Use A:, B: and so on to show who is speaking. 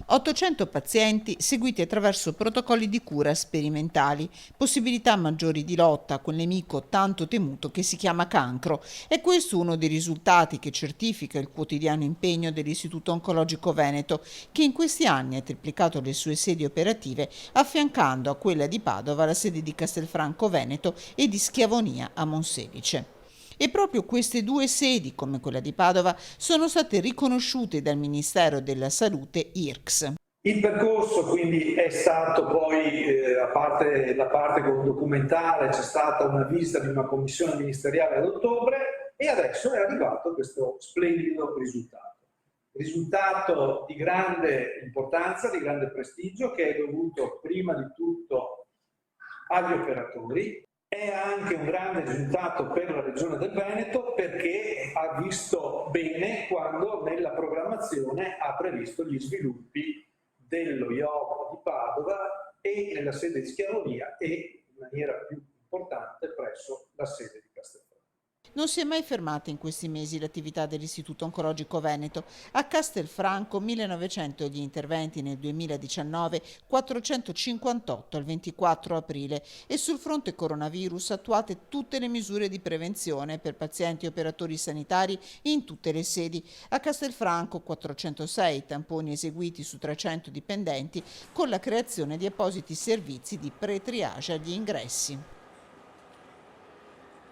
A: 800 pazienti seguiti attraverso protocolli di cura sperimentali, possibilità maggiori di lotta a quel nemico tanto temuto che si chiama cancro. È questo uno dei risultati che certifica il quotidiano impegno dell'Istituto Oncologico Veneto, che in questi anni ha triplicato le sue sedi operative, affiancando a quella di Padova la sede di Castelfranco Veneto e di Schiavonia a Monselice. E proprio queste due sedi, come quella di Padova, sono state riconosciute dal Ministero della Salute IRCS.
B: Il percorso quindi è stato poi, a parte la parte documentale, c'è stata una visita di una commissione ministeriale ad ottobre e adesso è arrivato questo splendido risultato. Risultato di grande importanza, di grande prestigio, che è dovuto prima di tutto agli operatori. È anche un grande risultato per la Regione del Veneto perché ha visto bene quando nella programmazione ha previsto gli sviluppi dello IOP di Padova e nella sede di Schiavonia e in maniera più importante presso la sede di Castelfranco.
A: Non si è mai fermata in questi mesi l'attività dell'Istituto Oncologico Veneto. A Castelfranco 1900 gli interventi nel 2019, 458 al 24 aprile e sul fronte coronavirus attuate tutte le misure di prevenzione per pazienti e operatori sanitari in tutte le sedi. A Castelfranco 406 tamponi eseguiti su 300 dipendenti con la creazione di appositi servizi di pre-triage agli ingressi.